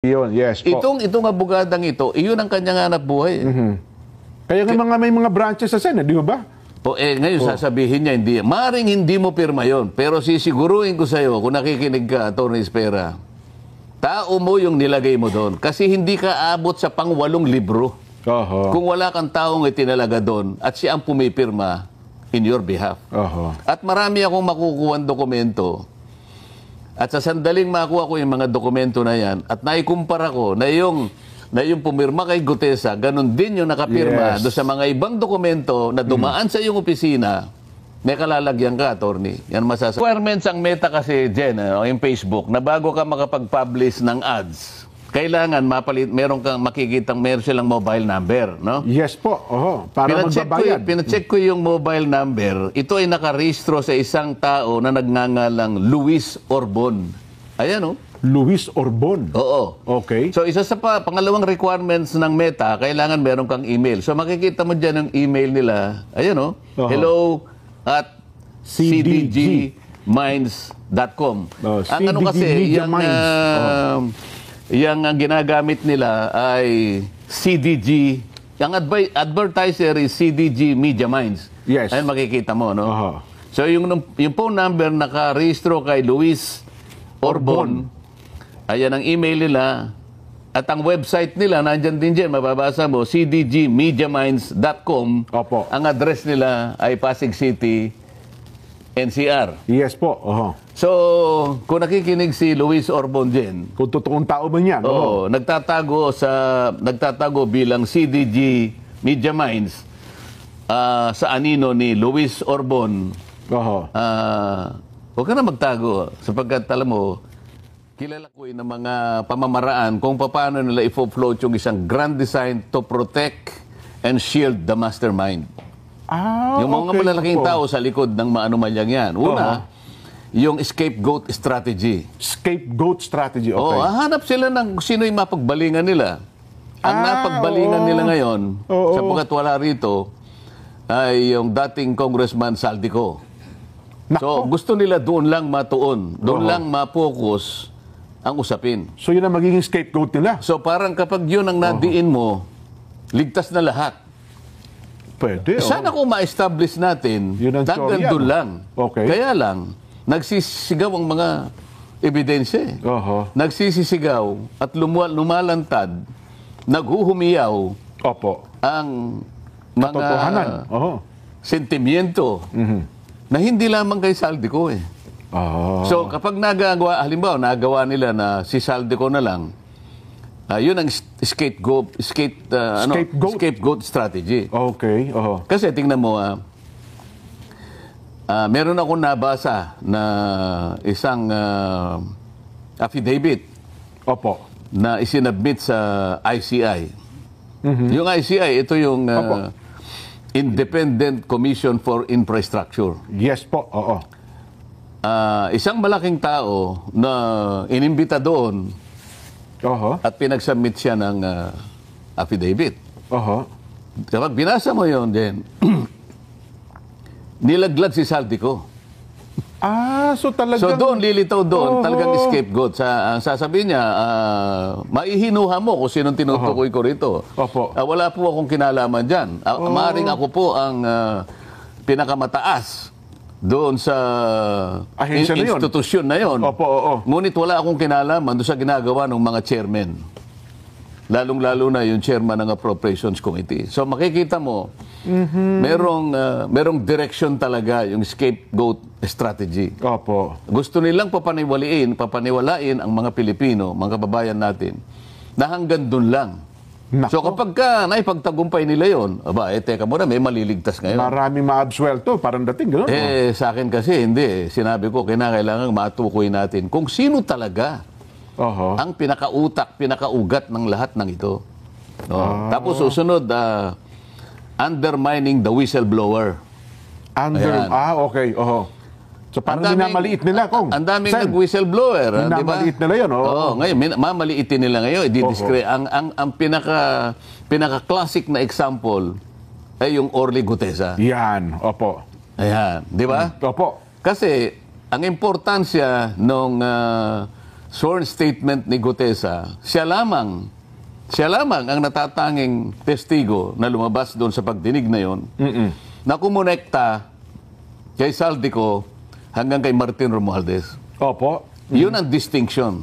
Yun, yes po. Itong abogadang ito, iyon ang kanyang hanap buhay. Kaya nga may mga branches sa Senate, di ba? Ngayon sasabihin niya, hindi. Maring hindi mo pirma yon, pero sisiguruhin ko sa'yo, kung nakikinig ka, Atty. Espera, tao mo yung nilagay mo doon. Kasi hindi ka abot sa pang-8 libro. Kung wala kang taong itinalaga doon at siya ang pumipirma in your behalf. At marami akong makukuha dokumento. At sa sandaling makuha ko yung mga dokumento na yan at naikumpara ko na yung pumirma kay Gutesa, ganun din yung nakapirma doon sa mga ibang dokumento na dumaan sa iyong opisina, may kalalagyan ka, attorney. Yan masasabi. Requirements ang Meta kasi, Jen, yung Facebook, na bago ka makapag-publish ng ads, kailangan meron kang makikitang meron silang mobile number, no? Yes po. Para magbabayad. Pinacheck ko yung mobile number. Ito ay nakarehistro sa isang tao na nagngangalang Luis Orbon. Ayan, Luis Orbon. Oo. Okay. So, isa sa pangalawang requirements ng Meta, kailangan meron kang email. So, makikita mo dyan yung email nila. Ayan, hello@cdgminds.com. Ang ano kasi, yung ginagamit nila ay CDG. Yung advertiser is CDG Media Minds. Yes. Ayan, makikita mo, no? So, yung phone number nakarehistro kay Luis Orbon. Ayan ang email nila. At ang website nila, nandyan din dyan, mababasa mo, cdgmediaminds.com. Opo. Ang address nila ay Pasig City, NCR. Yes po. So, kung nakikinig si Luis Orbon dyan, kung totoong tao ba yan? nagtatago bilang CDG Media Minds sa anino ni Luis Orbon. Huwag ka na magtago sapagkat alam mo, kilala ko ng mga pamamaraan kung paano nila i-float yung isang grand design to protect and shield the mastermind. Yung mga malalaking tao sa likod ng maanumalyang yan. Una, yung scapegoat strategy. Scapegoat strategy, okay. Hanap sila ng sino yung mapagbalingan nila. Ang napagbalingan nila ngayon, sapagkat wala rito, ay yung dating Congressman Saldico. So, gusto nila doon lang matuon. Doon lang ma-focus ang usapin. So, yun ang magiging scapegoat nila? So, parang kapag yun ang nadiin mo, ligtas na lahat. Pwede. Sana kung ma-establish natin, hanggang doon lang. Okay. Kaya lang, nagsisigaw ang mga ebidensya. Nagsisisigaw at lumalantad, naghuhumiyaw ang mga sentimiento na hindi lamang kay Saldico So kapag halimbawa nila na si Saldico na lang, yun ang scapegoat strategy. Okay. Kasi tingnan mo, meron akong nabasa na isang affidavit na isinabmit sa ICI. Yung ICI, ito yung Independent Commission for Infrastructure. Yes po, isang malaking tao na inimbita doon at pinagsubmit siya ng affidavit. Kapag binasa mo yun din, nilaglag si Saldico. So talagang... So doon, lilitaw doon, talagang scapegoat. Sasabihin niya, maihinuha mo kung sinong tinutukoy ko rito. Wala po akong kinalaman dyan. Maaring ako po ang pinakamataas doon sa institusyon na yon. Ngunit wala akong kinalaman doon sa ginagawa ng mga chairman. Lalong-lalo na yung chairman ng Appropriations Committee. So makikita mo, merong direction talaga yung scapegoat strategy. Gusto nilang papaniwalain ang mga Pilipino, mga kababayan natin, na hanggang doon lang. So kapag naipagtagumpay nila yun, teka muna, may maliligtas ngayon. Maraming ma-absuelto, parang dating, gano'n? Sa akin kasi, hindi. Sinabi ko, kailangan matukoy natin kung sino talaga ang pinakautak, pinakaugat ng lahat ng ito. Tapos susunod, undermining the whistleblower. Okay. So parang minamaliit nila, Kong. Ang daming nag-whistleblower. Minamaliit nila yun, ngayon, mamaliitin nila ngayon. Ang pinaka-classic na example ay yung Orly Gutesa. Yan, Ayan, di ba? Kasi ang importansya nung sworn statement ni Gutesa, siya lamang ang natatanging testigo na lumabas doon sa pagdinig na yon, na kumonekta kay Saldico hanggang kay Martin Romualdez. Opo. Yun ang distinction.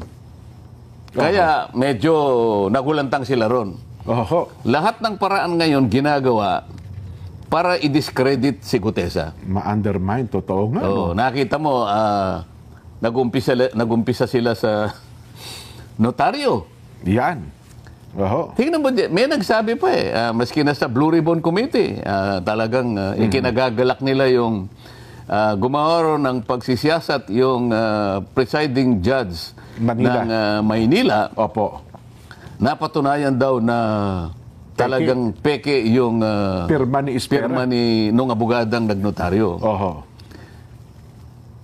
Kaya medyo nagulantang sila ron. Oho. Lahat ng paraan ngayon ginagawa para i-discredit si Gutesa. Ma-undermine, totoo nga. Oo, nakita mo, nag-umpisa sila sa notaryo. Yan. Oho. Tingnan mo, may nagsabi pa maski na sa Blue Ribbon Committee, talagang ikinagagalak nila yung gumawa ng pagsisiyasat yung presiding judge Manila. ng Maynila. Opo. Napatunayan daw na talagang peke yung Pirma ni Espera. pirma ni nung abogadang nagnotaryo. Oho.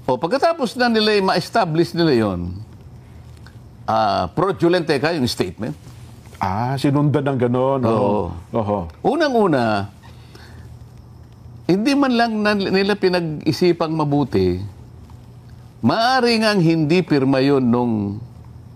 O pagkatapos na nila ma-establish nila yon, fraudulent yung statement. Sinundan ng gano'n. Oo. Oho. Unang-una, hindi man lang nila pinag-isipang mabuti, maaari ngang hindi pirma yun nung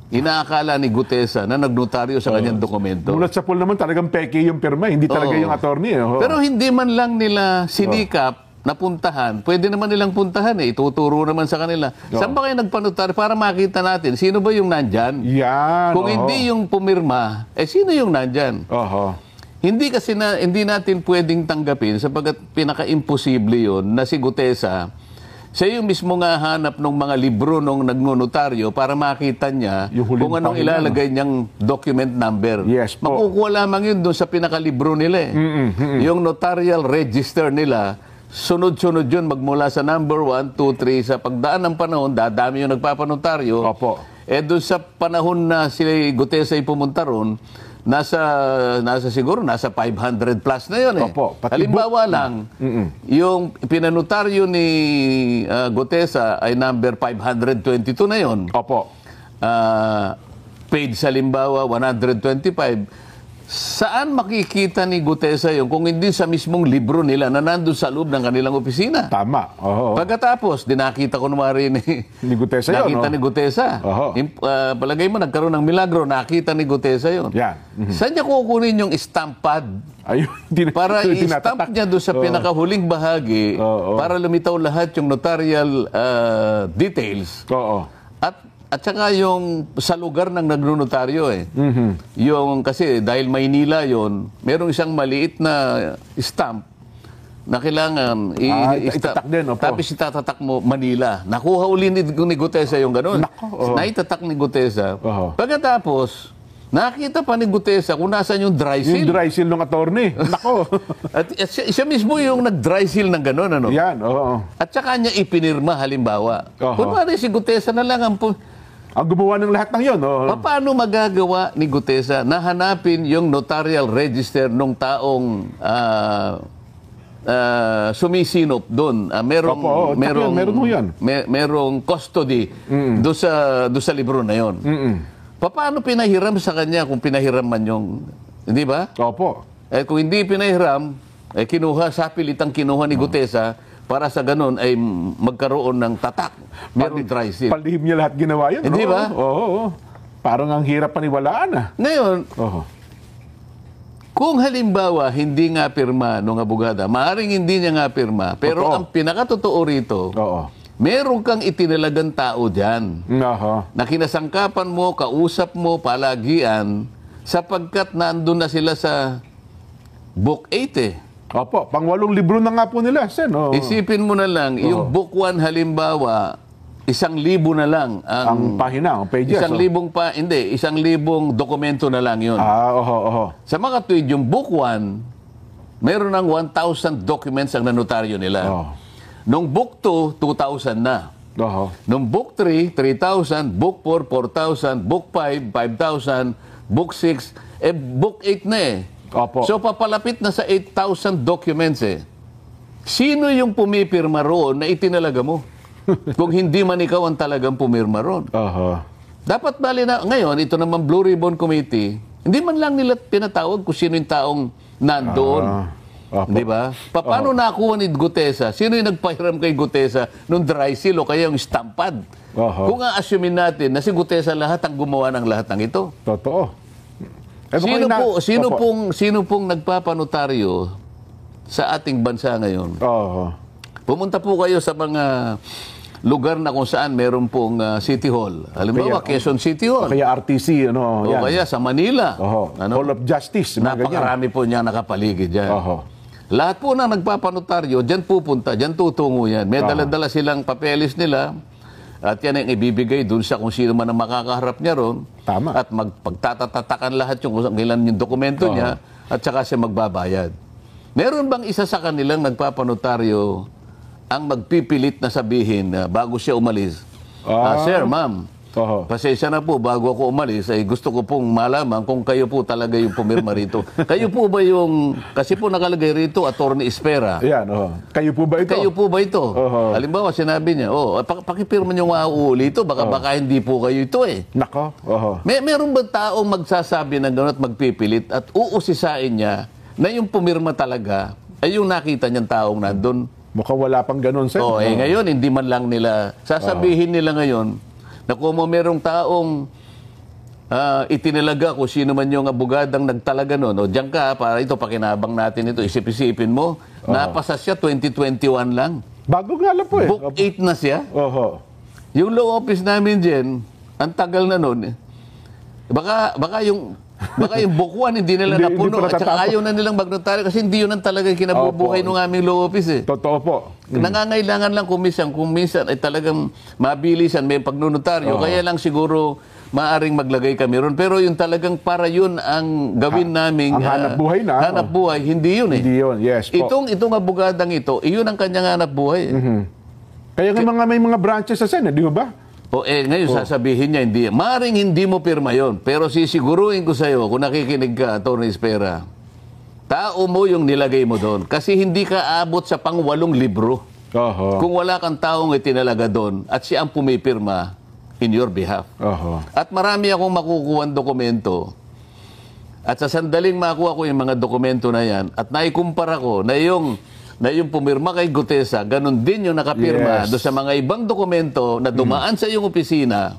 inaakala ni Gutesa na nagnotaryo sa kanyang dokumento. Mulat sa pool naman talagang peke yung pirma, hindi talaga Oo. yung attorney. Oho. Pero hindi man lang nila sinikap na puntahan, pwede naman nilang puntahan ituturo naman sa kanila. Saan ba kayo nagpanotaryo para makita natin sino ba yung nandyan? Yan. Kung hindi yung pumirma, sino yung nandyan? Oho. Hindi kasi hindi natin pwedeng tanggapin sapagkat pinaka-imposible yun na si Gutesa, siya yung mismo nga hanap ng mga libro nung nagnonotaryo para makita niya Yung huling kung anong pahina, ilalagay niyang document number. Yes po. Makukuha lamang yun doon sa pinakalibro nila. Yung notarial register nila, sunod-sunod yun magmula sa number 1, 2, 3. Sa pagdaan ng panahon, dadami yung nagpapanotaryo. Opo. Doon sa panahon na si Gutesa ay pumunta ron, siguro nasa 500 plus na yun Opo, pati halimbawa lang, yung pinanotaryo ni Gutesa ay number 522 na yun. Opo. Page sa halimbawa 125. Saan makikita ni Gutesa yun kung hindi sa mismong libro nila na nandun sa loob ng kanilang opisina? Tama. Oho. Pagkatapos, dinakita ko naman rin Ni Gutesa yun, nakita no? ni Gutesa. Oho. Palagay mo, nagkaroon ng milagro, nakita ni Gutesa yun. Yan. Saan niya kukunin yung stamp pad? Ayun. Para tinatatak. i-stamp niya doon sa pinakahuling bahagi para lumitaw lahat yung notarial details. Oo. At saka yung sa lugar ng nagnonotaryo Yung kasi dahil Maynila yon, merong isang maliit na stamp na kailangan itatak din, opo. Tapos itatatak mo Manila. Nakuha uli ni Gutesa yung gano'n. Naitatak ni Gutesa. Pagkatapos, nakita pa ni Gutesa kung nasaan yung dry seal. Yung dry seal ng attorney. Nako. At siya mismo yung nag-dry seal ng gano'n. Ano? Yan, oo. At saka niya ipinirma halimbawa. Kunwari si Gutesa na lang ang gumawa ng lahat ng yun. paano magagawa ni Gutesa na hanapin yung notarial register ng taong sumisinop doon? Merong custody doon sa libro na yon. Paano pinahiram sa kanya kung pinahiram man yung, hindi ba? Opo. Kung hindi pinahiram, sa pilitang kinuha ni Gutesa para sa ganun ay magkaroon ng tatak. Merong dry seal. Palihim niya lahat ginawa yun. Hindi ba? Oo. Parang ang hirap paniwalaan Ngayon, kung halimbawa hindi nga pirma nung abogada, maaaring hindi niya nga pirma, pero ang pinakatotoo rito, meron kang itinalagang tao dyan na kinasangkapan mo, kausap mo, palagian, sapagkat nandun na sila sa Book 8 Opo, pang-8 libro na nga po nila, Sen. Isipin mo na lang, yung Book 1 halimbawa, 1,000 na lang ang pahina, ang pages. 1,000 dokumento na lang yun. Sa mga tuwid, yung Book 1, meron ng 1,000 documents ang nanotaryo nila. Nung Book 2, 2,000 na. Nung Book 3, 3,000. Book 4, 4,000. Book 5, 5,000. Book 6, Book 8 na Opo. So papalapit na sa 8,000 documents Sino yung pumipirma roon na itinalaga mo? Kung hindi man ikaw ang talagang pumirma roon. Dapat bali na, ngayon, ito naman Blue Ribbon Committee, hindi man lang nila pinatawag kung sino yung taong nandoon. Opo. Di ba? Paano nakuha ni Gutesa? Sino yung nagpahiram kay Gutesa nung dry seal o kaya yung stampad? Oho. Kung a-assume natin na si Gutesa lahat ang gumawa ng lahat ng ito. Totoo. Baka Sino pong nagpapanotaryo sa ating bansa ngayon? Oho. Pumunta po kayo sa mga lugar na kung saan meron pong City Hall. Halimbawa, Quezon City Hall. Kaya RTC, ano, O yan. kaya sa Manila. Oho. Ano? Hall of Justice. mga ganyan. Napakarami po niya nakapaligid dyan. Oho. Lahat po na nagpapanotaryo, dyan pupunta, dyan tutungo yan. May dala-dala silang papeles nila at yan ang ibibigay dun sa kung sino man ang makakaharap niya ron. Tama. At pagtatatakan lahat yung kung ilan yung dokumento niya at saka siya magbabayad. Meron bang isa sa kanilang nagpapanotaryo ang magpipilit na sabihin bago siya umalis, Sir, ma'am, Oho. pasensya na po, bago ako umalis, ay gusto ko pong malaman kung kayo po talaga yung pumirma rito. Kayo po ba yung, kasi po nakalagay rito, Attorney Espera. Ayan, oho. Kayo po ba ito? Kayo po ba ito? Oho. Halimbawa, sinabi niya, pakipirma niyo nga uuli ito, baka hindi po kayo ito eh. Nako. Oho. Meron ba taong magsasabi ng gano'n at magpipilit at uusisain niya na yung pumirma talaga ay yung nakita niyang taong nandun? Mukhang wala pang ganun, sir. Ngayon, hindi man lang nila, sasabihin nila ngayon, na kung merong taong itinalaga kung sino man yung abogadang nagtalaga nun, o diyan ka, para ito, pakinabang natin ito, isip-isipin mo, napasa siya 2021 lang. Bago nga lang po eh. Book 8 na siya. Oho. Yung law office namin dyan, ang tagal na nun, baka yung book 1 hindi nila Hindi napuno pa at saka natatapos. ayaw na nilang magnotaryo kasi hindi yun ang talagang kinabubuhay ng aming law office eh. Totoo po. Nangangailangan lang kung minsan ay talagang mabilisan may pagnonotaryo. Kaya lang siguro maaring maglagay kami ron. Pero yung talagang para yun ang gawin naming ang hanap buhay na, hanap buhay, hindi yun eh. Hindi yun, yes po. Itong abogadang ito, iyon ang kanyang hanap buhay. Kaya nga may mga branches sa Senate, di ba? Ngayon sasabihin niya, maring hindi mo pirma yon. Pero sisiguruhin ko sa'yo, kung nakikinig ka, Atty. Espera, tao mo yung nilagay mo doon. Kasi hindi ka abot sa pang-8 libro. Oho. Kung wala kang taong itinalaga doon at siya ang pumipirma in your behalf. Oho. At marami akong makukuha dokumento. At sa sandaling makuha ko yung mga dokumento na yan at naikumpara ko na yung pumirma kay Gutesa, ganun din yung nakapirma Yes. doon sa mga ibang dokumento na dumaan sa iyong opisina,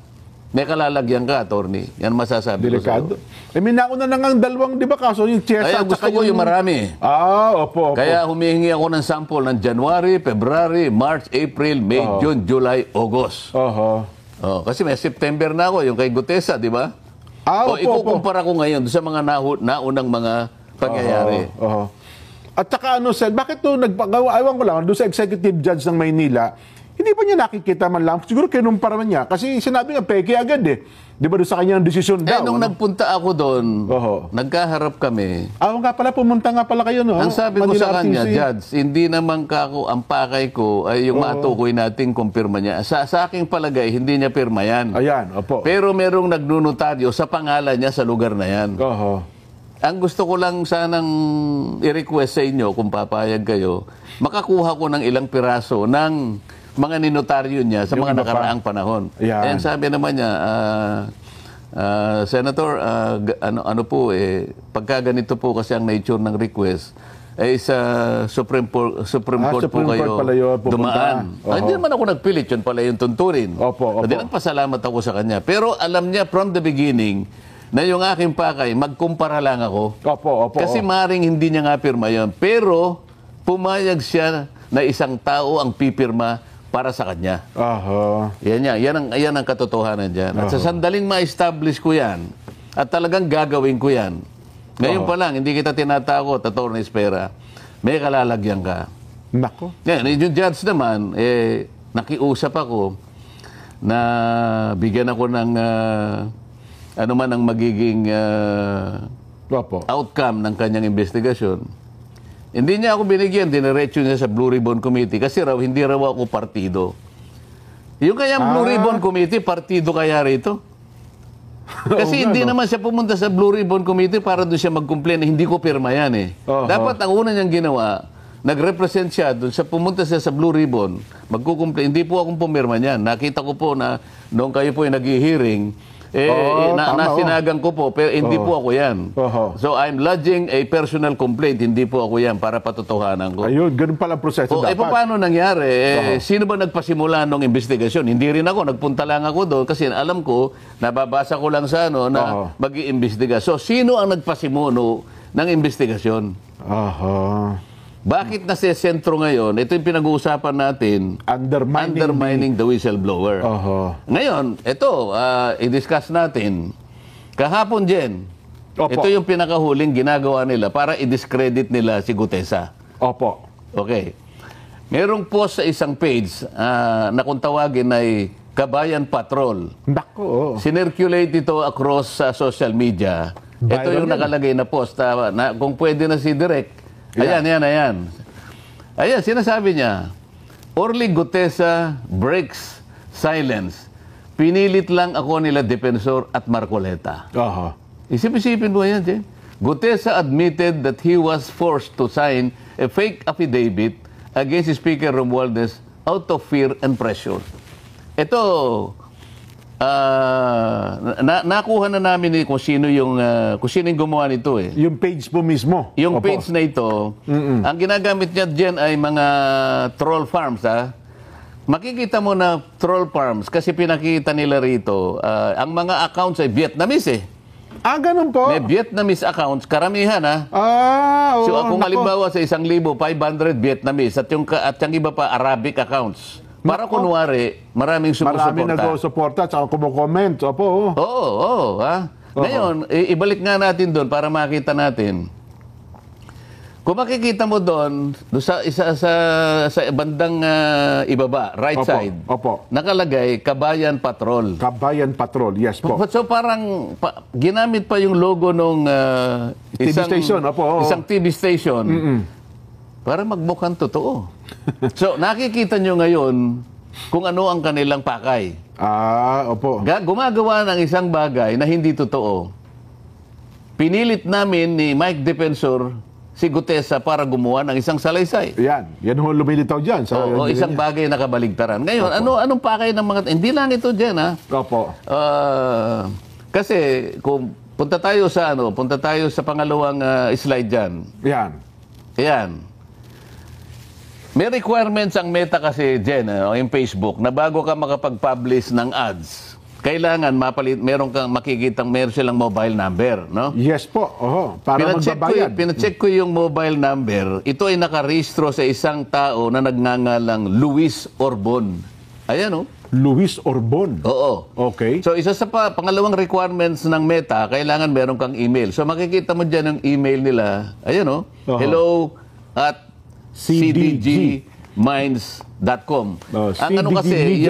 may kalalagyan ka, attorney. Yan masasabi Delikado. ko sa'yo. May nauna na nga ang dalawang, di ba, kaso yung Chesa Kaya at gusto saka ko yung marami. Opo. Kaya humihingi ako ng sample ng January, February, March, April, May, June, July, August. Oho. Kasi may September na ako, yung kay Gutesa, di ba? Opo. Ikukumpara ko ngayon doon sa mga naunang mga pangyayari. Oho. At saka sir, bakit ewan ko lang, doon sa executive judge ng Maynila, hindi pa niya nakikita man lang, siguro kinumpara man niya, kasi sinabi nga, peke agad eh. Di ba doon sa kanyang desisyon daw? Nung nagpunta ako doon, Oho. nagkaharap kami. Nga pala, pumunta nga pala kayo, no? Ang sabi ko Manila sa kanya, RTC. Judge, hindi naman ang pakay ko ay yung matukoy nating kumpirma niya. Sa aking palagay, hindi niya pirma yan. Ayan, opo. Pero merong nagnunotaryo sa pangalan niya sa lugar na yan. Oho. Ang gusto ko lang sanang i-request sa inyo, kung papayag kayo, makakuha ko ng ilang piraso ng mga ninotaryo niya sa Yung mga iba pa. nakaraang panahon. Ayan. And sabi naman niya, Senator, ano po pagka ganito po kasi ang nature ng request, sa Supreme Court Supreme po Court kayo pala yun, pupunta. dumaan. Oho. Hindi naman ako nagpilit, yun pala yung tunturin. Opo. Hindi, nagpasalamat ako sa kanya. Pero alam niya from the beginning na yung aking pakay, magkumpara lang ako. Opo. Kasi maring hindi niya nga pirma yun. Pero pumayag siya na isang tao ang pipirma para sa kanya. Oho. Yan ang katotohanan dyan. At sa sandaling ma-establish ko yan, at talagang gagawin ko yan, ngayon pa lang, hindi kita tinatakot, Atty. Espera, may kalalagyan ka. Nako. Yan, yung judge naman, nakiusap ako na bigyan ako ng ano man ang magiging Opo. outcome ng kanyang investigasyon. Hindi niya ako binigyan, diniretso niya sa Blue Ribbon Committee kasi hindi raw ako partido. Yung kayang Blue Ribbon Committee, partido kaya rito? Kasi hindi naman siya pumunta sa Blue Ribbon Committee para doon siya mag-complain na hindi ko pirma yan eh. Dapat ang una niyang ginawa, nag-represent siya doon, pumunta siya sa Blue Ribbon, magkukumplain. Hindi po akong pumirma niyan. Nakita ko po na noong kayo po ay nag-hearing, Tama, nasinagan ko po, pero hindi po ako yan. So I'm lodging a personal complaint, hindi po ako yan para patotohanan ko. Ayun, ganun pala ang proseso dapat. Paano nangyari? Sino ba nagpasimula ng investigasyon? Hindi rin ako, nagpunta lang ako doon kasi alam ko, nababasa ko lang sa na mag-iimbestiga. So sino ang nagpasimuno ng investigasyon? Bakit nasa sentro ngayon? Ito yung pinag-uusapan natin. Undermining the whistleblower. Ngayon, ito, i-discuss natin. Kahapon, Jen, ito yung pinakahuling ginagawa nila para i-discredit nila si Gutesa. Okay. Merong post sa isang page na kung tawagin ay Kabayan Patrol. Sinirculate ito across sa social media. Ito yung nakalagay na post. Na, kung pwede na si Direk. Ayan. Ayan, sinasabi niya, Orly Gutesa breaks silence. Pinilit lang ako nila Defensor at Marcoleta. Isip-isipin mo yan, Jen. Gutesa admitted that he was forced to sign a fake affidavit against Speaker Romualdez out of fear and pressure. Ito, nakuha na namin kung sino yung gumawa nito eh. Yung page po mismo. Yung page na ito, ang ginagamit niya diyan ay mga troll farms Makikita mo na troll farms kasi pinakita nila rito, ang mga accounts ay Vietnamese eh. Ganun po? May Vietnamese accounts, karamihan So kung halimbawa sa 1,500 Vietnamese at yung iba pa Arabic accounts. Para kunwari, maraming sumusuporta. Maraming nag-suporta at saka kumukomment. Ngayon, ibalik nga natin doon para makita natin. Kung makikita mo doon, sa bandang ibaba, right side, nakalagay Kabayan Patrol. Kabayan Patrol, yes po. So parang ginamit pa yung logo nung isang TV station. Para magmukhang totoo. So, nakikita nyo ngayon kung ano ang kanilang pakay. Gumagawa ng isang bagay na hindi totoo. Pinilit namin ni Mike Defensor si Gutesa para gumawa ng isang salaysay. Yan ho lumilitaw dyan. Isang bagay na kabaligtaran. Ngayon, anong pakay ng mga... Hindi lang ito dyan, kasi kung punta tayo sa pangalawang slide dyan. Yan. May requirements ang Meta kasi, Jen, yung Facebook, na bago ka makapag-publish ng ads, kailangan meron silang mobile number, no? Yes po. Para magbabayad. Pinacheck ko yung mobile number. Ito ay nakarehistro sa isang tao na nagngangalang Luis Orbon. Ayan, Luis Orbon? Okay. So, isa sa pangalawang requirements ng Meta, kailangan meron kang email. So, makikita mo dyan yung email nila. Ayan, hello at cdgminds.com. Ang kasi,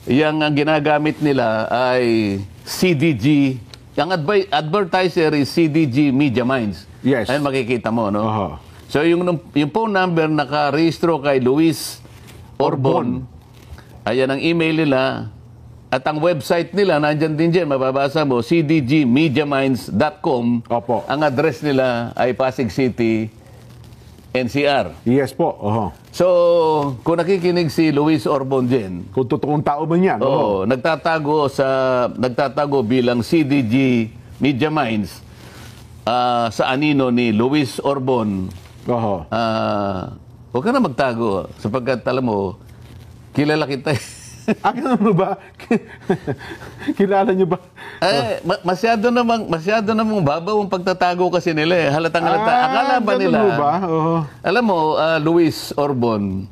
yung ginagamit nila ay CDG. Yung advertiser is CDG Media Minds. Yes. Ayun makikita mo, no? So, yung phone number nakarehistro kay Luis Orbon, ayan ang email nila. At ang website nila, nandyan din dyan, mababasa mo, cdgmediaminds.com. Ang address nila ay Pasig City, NCR. Yes po. So, kung nakikinig si Luis Orbon dyan, kung totoong tao ba yan? nagtatago bilang CDG Media Minds sa anino ni Luis Orbon. Huwag ka na magtago sapagkat alam mo, kilala kita. Ano ba? Kilala niyo ba? Masyado namang babaw ang pagtatago kasi nila. Halatang-halata. Akala ba nila? Alam mo, Luis Orbon,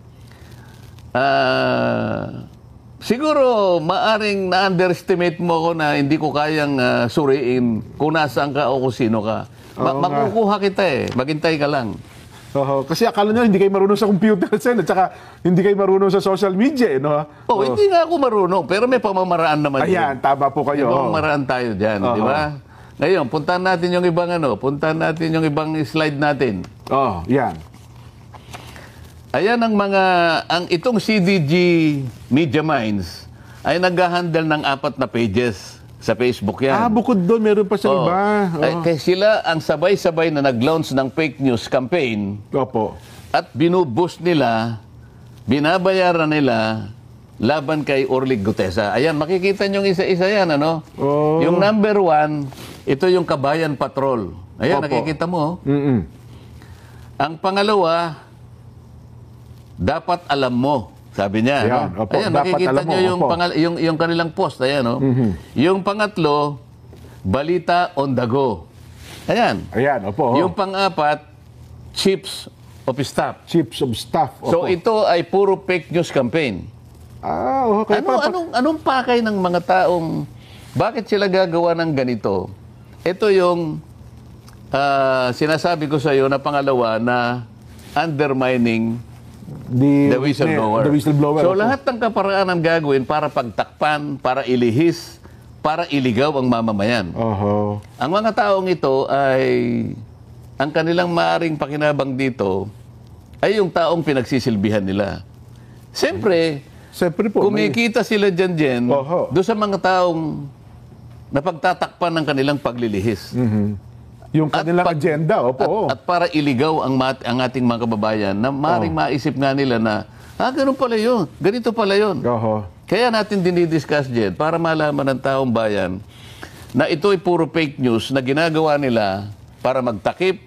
siguro maaring na-underestimate mo ako na hindi ko kayang suriin kung nasaan ka o kung sino ka. Makukuha kita Maghintay ka lang. Kasi akala nyo hindi kayo marunong sa computer, Sen, at saka hindi kayo marunong sa social media, Hindi nga ako marunong, pero may pamamaraan naman. Ayan, tama po kayo. May pamamaraan tayo dyan, di ba? Ngayon, puntahan natin yung ibang slide natin. Yan. Ayan itong CDG Media Minds ay nag-handle ng 4 na pages sa Facebook yan. Bukod doon, meron pa sa iba. Kaya sila ang sabay-sabay na nag-launch ng fake news campaign. At binuboost nila, binabayaran nila laban kay Orlig Gutesa. Ayan, makikita nyo isa-isa yan, ano? Oh. Yung number 1, ito yung Kabayan Patrol. Ayan, Opo. nakikita mo. Mm-mm. Ang pangalawa, dapat alam mo. Sabi niya. Ayan, no? opo, Ayan, dapat makikita alam mo, nyo yung, opo. yung kanilang post. Ayan, no? Yung pangatlo, Balita on the Go. Ayan. Ayan, opo. Yung pang-apat, Chiefs of Staff. Chiefs of Staff. Opo. So ito ay puro fake news campaign. Okay. Anong pakay ng mga taong, bakit sila gagawa ng ganito? Ito yung sinasabi ko sa iyo na pangalawa na undermining the whistleblower. The whistleblower. So opo. lahat ng kaparaanan gagawin para pagtakpan, para ilihis, para iligaw ang mamamayan. Oho. Ang mga taong ito ay, ang kanilang maaring pakinabang dito ay yung taong pinagsisilbihan nila. Siyempre, Siyempre po. kumikita sila dyan Oho. doon sa mga taong napagtatakpan ng kanilang paglilihis. Yung kanilang agenda. Opo. At para iligaw ang ating mga kababayan na maring maisip nga nila na, ganun pala yun, ganito pala yun. Oho. Kaya natin dinidiscuss dyan para malaman ng taong bayan na ito ay puro fake news na ginagawa nila para magtakip,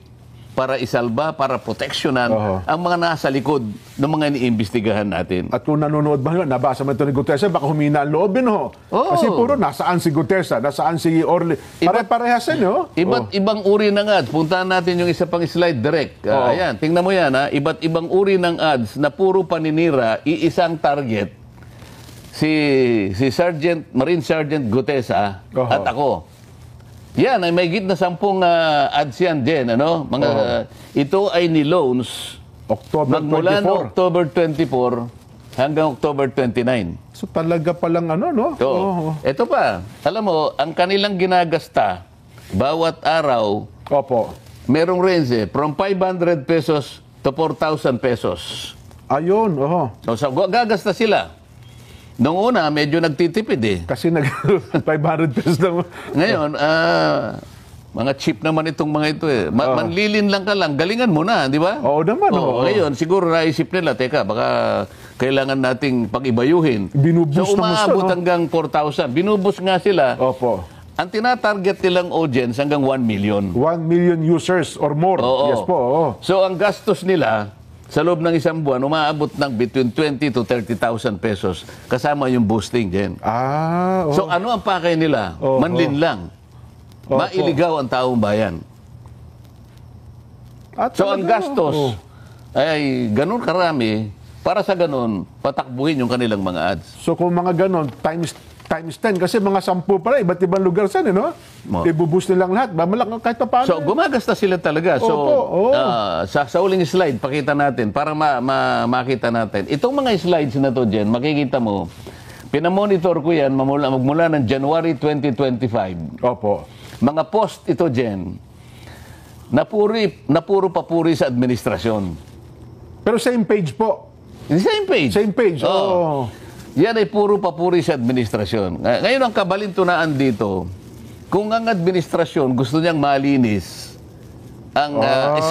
para isalba, para proteksyonan Oho. ang mga nasa likod ng mga iniimbestigahan natin. At kung nanonood ba yun, nabasa mo ito ni Gutesa, baka humina ang loob yun, ho. Oo. Kasi puro, nasaan si Gutesa, nasaan si Orly. Pare-parehas yan, ho. Iba't ibang uri ng ads. Puntahan natin yung isa pang slide direct. Oo. Ayan, tingnan mo yan. Iba't ibang uri ng ads na puro paninira, iisang target. Si Marine Sergeant Gutesa Oho. at ako. Yan, ay may git na 10 ads yan din. Ano? Ito ay ni loans October magmula 24. no October 24 hanggang October 29. So talaga palang ano, no? So, Oo. ito pa. Alam mo, ang kanilang ginagasta bawat araw, Opo. merong range from 500 pesos to 4,000 pesos. Ayun, oho. So, gagasta sila. Noong una, medyo nagtitipid eh. Kasi 500 pesos lang. Ngayon, mga cheap naman itong mga ito eh. Manlilin lang ka lang, galingan mo na, di ba? Oo naman, oo. Ngayon, siguro naisip nila, teka, baka kailangan nating pag-ibayuhin. Binubus so, na umaabot gusto, no? hanggang 4,000. Binubus nga sila. Opo. Ang tinatarget nilang audience hanggang 1 million. 1 million users or more. Oo. Yes po, oo. So, ang gastos nila sa loob ng isang buwan, umaabot ng between 20 to 30,000 pesos. Kasama yung boosting din. Oo. So, ano ang pakay nila? Oo. Manlin lang. Opo. Mailigaw ang taong bayan. At So, ang talaga, gastos oo. ay ganun karami para sa ganun, patakbuhin yung kanilang mga ads. So kung mga ganon, times 10, kasi mga 10 pala, iba't ibang lugar saan, no? Mo. Ibubus nilang lahat. Mamalak kahit pa paano. So, gumagasta sila talaga. So, Opo, oo. sa uling slide, pakita natin para makita natin. Itong mga slides na to, Jen, makikita mo, pinamonitor ko yan magmula ng January 2025. Opo. Mga post ito, Jen, na puro papuri sa administrasyon. Pero same page po. Same page. Same page, oo. Yan ay puro papuri sa administrasyon. Ngayon ang kabalintunaan dito, kung ang administrasyon gusto niyang malinis ang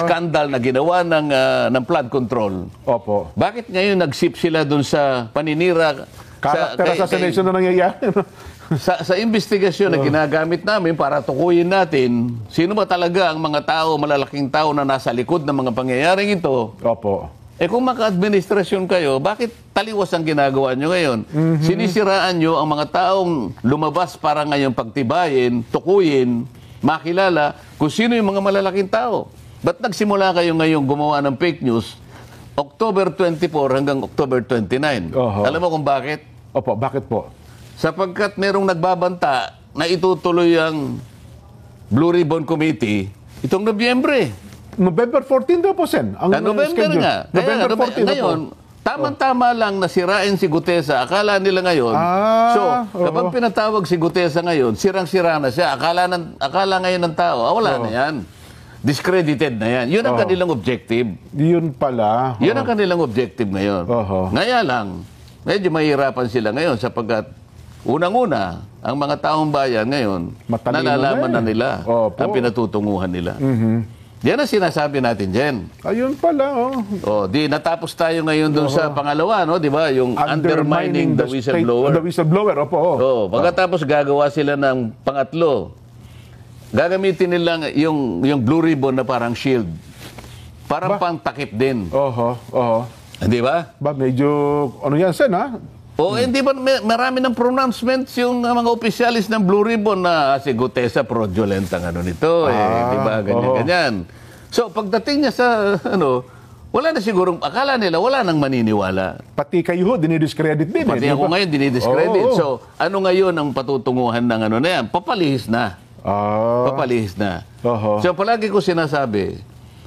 skandal na ginawa ng flood control, Opo. bakit ngayon nag-sip sila dun sa paninira Character assassination na nangyayari. sa investigasyon na ginagamit namin para tukuyin natin sino ba talaga ang mga tao, malalaking tao na nasa likod ng mga pangyayaring ito. Opo. Kung maka-administrasyon kayo, bakit taliwas ang ginagawa nyo ngayon? Sinisiraan nyo ang mga taong lumabas para ngayon pagtibayin, tukuyin, makilala kung sino yung mga malalaking tao. Ba't nagsimula kayo ngayon gumawa ng fake news October 24 hanggang October 29? Oho. Alam mo kung bakit? Opo, bakit po? Sapagkat merong nagbabanta na itutuloy ang Blue Ribbon Committee itong Nobyembre. November 14 daw po, Sen. Ang November schedule. nga. November 14 na po. Ngayon, tama-tama lang na sirain si Gutesa. Akala nila ngayon. Kapag pinatawag si Gutesa ngayon, sirang-sira na siya. Akala ngayon ng tao, wala na yan. Discredited na yan. Yun ang kanilang objective. Yun pala. Yun ang kanilang objective ngayon. Oho. Ngaya lang, medyo mahirapan sila ngayon sapagkat unang-una, ang mga taong bayan ngayon, Matalino nalalaman na na nila Opo. ang pinatutunguhan nila. Yan ang sinasabi natin, Jen. Ayun pala, oh. Di natapos tayo ngayon doon sa pangalawa, no? Di ba? Yung undermining the whistleblower. The whistleblower, opo. Pagkatapos gagawa sila ng pangatlo. Gagamitin nila yung blue ribbon na parang shield. Parang pang takip din. Di ba? Medyo, ano yan, Sen, ha? Hindi ba marami ng pronouncements yung mga opisyalis ng Blue Ribbon na si Gutesa fraudulent ang ano nito, di ba? Ganyan. So, pagdating niya sa, wala na sigurong, akala nila, wala nang maniniwala. Pati kayo, dinidiscredit din. Pati ako ngayon, dinidiscredit. So, ano ngayon ang patutunguhan ng ano na yan? Papalihis na. Papalihis na. So, palagi ko sinasabi,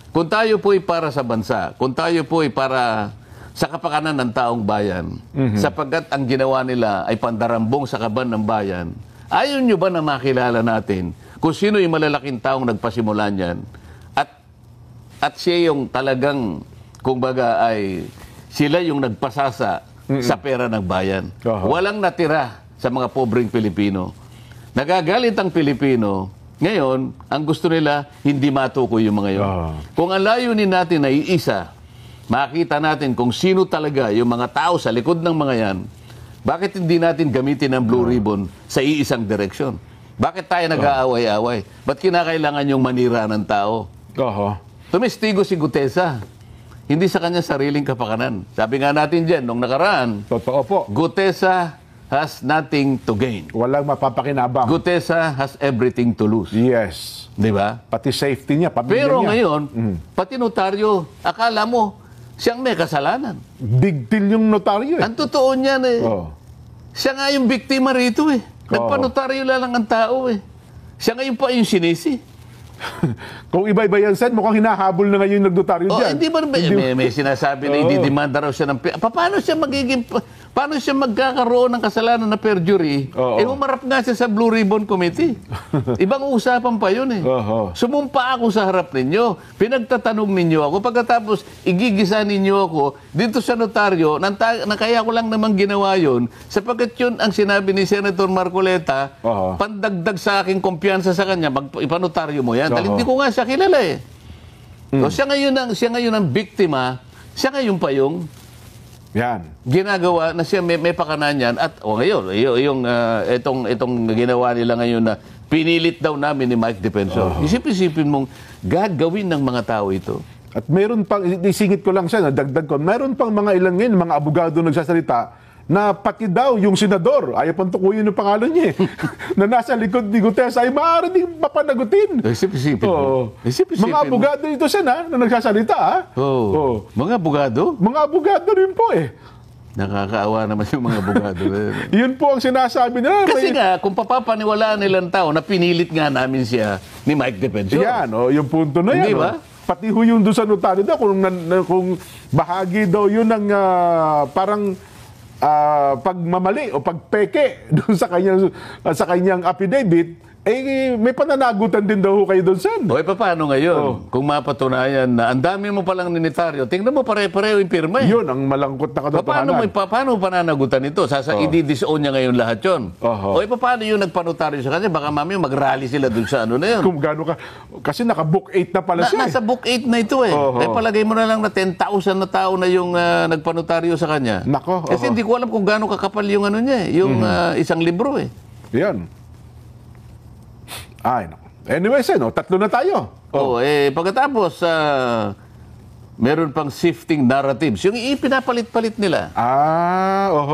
kung tayo po'y para sa bansa, kung tayo po'y para sa kapakanan ng taong bayan, sapagkat ang ginawa nila ay pandarambong sa kaban ng bayan, ayaw nyo ba na makilala natin kung sino yung malalaking taong nagpasimula niyan at siya yung talagang, kumbaga ay, sila yung nagpasasa sa pera ng bayan. Walang natira sa mga pobreng Pilipino. Nagagalit ang Pilipino. Ngayon, ang gusto nila, hindi matukoy yung mga yun. Kung ang layunin natin ay isa, makita natin kung sino talaga yung mga tao sa likod ng mga yan, bakit hindi natin gamitin ang blue ribbon sa iisang direksyon? Bakit tayo nag-aaway-away? Ba't kinakailangan yung manira ng tao? Tumestigo si Gutesa. Hindi sa kanya sariling kapakanan. Sabi nga natin dyan, nung nakaraan, totoo po. Gutesa has nothing to gain. Walang mapapakinabang. Gutesa has everything to lose. Yes. Di ba? Pati safety niya, pamilya Pero niya. ngayon, pati notaryo, akala mo, siyang may kasalanan. Big deal yung notaryo eh. Ang totoo niyan siya nga yung biktima rito eh. Nagpanotaryo lang ang tao eh. Siya ngayon pa yung sinisi. Kung iba-iba yan, Sen, mukhang hinahabol na ngayon yung nagnotaryo dyan. Hindi ba may sinasabi na ididemanda raw siya ng paano siya magkakaroon ng kasalanan na perjury? Umarap nga siya sa Blue Ribbon Committee. Ibang usapan pa yun eh. Sumumpa ako sa harap ninyo. Pinagtatanong ninyo ako. Pagkatapos, igigisa ninyo ako dito sa notaryo na kaya ko lang namang ginawa yun sapagkat yun ang sinabi ni Senator Marcoleta, pandagdag sa aking kumpiyansa sa kanya, ipanotaryo mo yan. Dahil hindi ko nga siya kilala eh. So, siya ngayon ang biktima, siya ngayon pa yung ginagawa na siya may pakanan yan at ngayon itong ginawa nila ngayon na pinilit daw namin ni Mike Defensor. Isip-isipin mong gagawin ng mga tao ito. At meron pang, isingit ko lang siya, dagdag ko, meron pang mga ilan ngayon, mga abogado nagsasalita na pati daw yung senador, ayaw pang tukuyin yung pangalan niya na nasa likod ni Gutesa ay maaari din papanagutin. Isip-isipin mo. Mga abogado ito siya na nagsasalita. Mga abogado? Mga abogado rin po eh. Nakakaawa naman yung mga abogado. Yun po ang sinasabi nila. Kasi nga, kung papapaniwalaan nilang tao na pinilit nga namin siya ni Mike Defensor. Yan, yung punto na yan. Hindi ba? Pati yung doon sa notaryo daw, kung bahagi daw yun ng parang pagmamali o pagpeke doon sa kanyang affidavit, may pananagutan din daw kayo doon, Sen. Paano ngayon? Kung mapatunayan na ang dami mo palang ninitaryo, tingnan mo pare-pareho yung pirma. Yun ang malangkot na katotohanan. Paano pananagutan ito? I-disown niya ngayon lahat yun. Paano yung nagpanotaryo sa kanya? Baka mami mag-rally sila doon sa ano na yun. Kung gaano ka, kasi naka-book 8 na pala siya. Nasa book 8 na ito eh. Palagay mo na lang na 10,000 na tao na yung nagpanotaryo sa kanya. Kasi hindi ko alam kung gaano kakapal yung ano niya yung isang libro eh. Yan. Anyway, Sen, tatlo na tayo. Pagkatapos, meron pang shifting narratives. Yung ipinapalit-palit nila.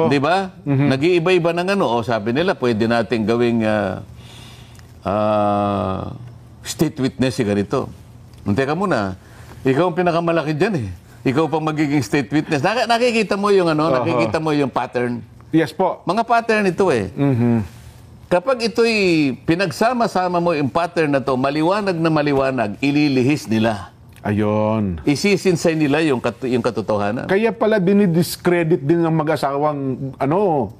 Di ba? Nag-iiba-iba ng ano. Sabi nila, pwede natin gawing state witness ganito. Teka muna, ikaw ang pinakamalaki dyan eh. Ikaw pang magiging state witness. Nakikita mo yung nakikita mo yung pattern. Yes po. Mga pattern ito eh. Kapag ito'y pinagsama-sama mo yung pattern na to, maliwanag na maliwanag, ililihis nila. Ayun. Isisinsay nila yung katotohanan. Kaya pala dinidiscredit din ng mag-asawang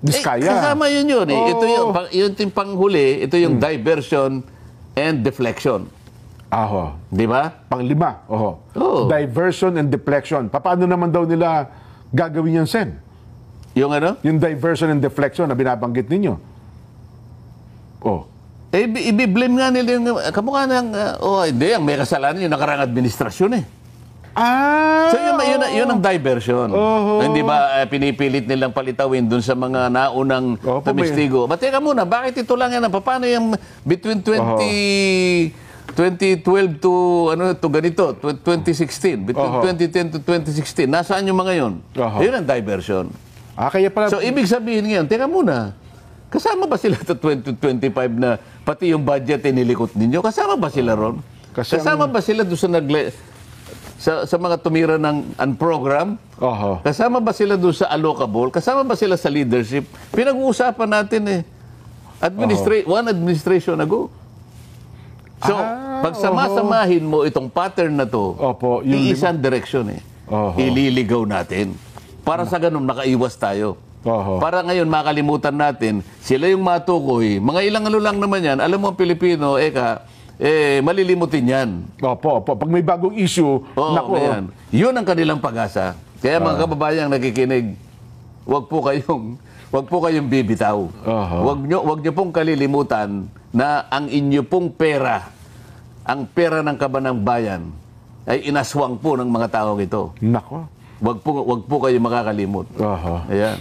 diskaya. Kasama yun eh. Ito yung panghuli, ito yung diversion and deflection. Di ba? Panglima. Diversion and deflection. Paano naman daw nila gagawin yan, Sen? Yung ano? Yung diversion and deflection na binabanggit ninyo. Ibiblame nga nila yung kamukha ng, hindi, ang may kasalanan yung nakarang administrasyon eh. So yun ang diversion. Hindi ba pinipilit nilang palitawin dun sa mga naunang tumistigo? But teka muna, bakit ito lang yan? Paano yung between 2012 to to ganito, 2016, between 2010 to 2016, nasaan yung mga yun? Yun ang diversion. Kaya pala... So ibig sabihin ngayon, teka muna, kasama ba sila sa 2025 na pati yung budget nilikot ninyo? Kasama ba sila ron? Kasama ba sila doon sa mga tumira ng program? Kasama ba sila doon sa allocable? Kasama ba sila sa leadership? Pinag-uusapan natin one administration ago. So, pag sama-samahin mo itong pattern na to, iisang direksyon ililigaw natin. Para sa ganun, makaiwas tayo. Para ngayon, makalimutan natin, sila yung matukoy. Mga ilang lang naman yan. Alam mo, Pilipino, malilimutin yan. Pag may bagong issue, yan. Yun ang kanilang pag-asa. Kaya mga kababayang nakikinig, wag po kayong bibitaw. Wag nyo pong kalilimutan na ang inyo pong pera, ang pera ng kabanang bayan, ay inaswang po ng mga tao ito. Nako. Wag po kayo makakalimot. Ayan.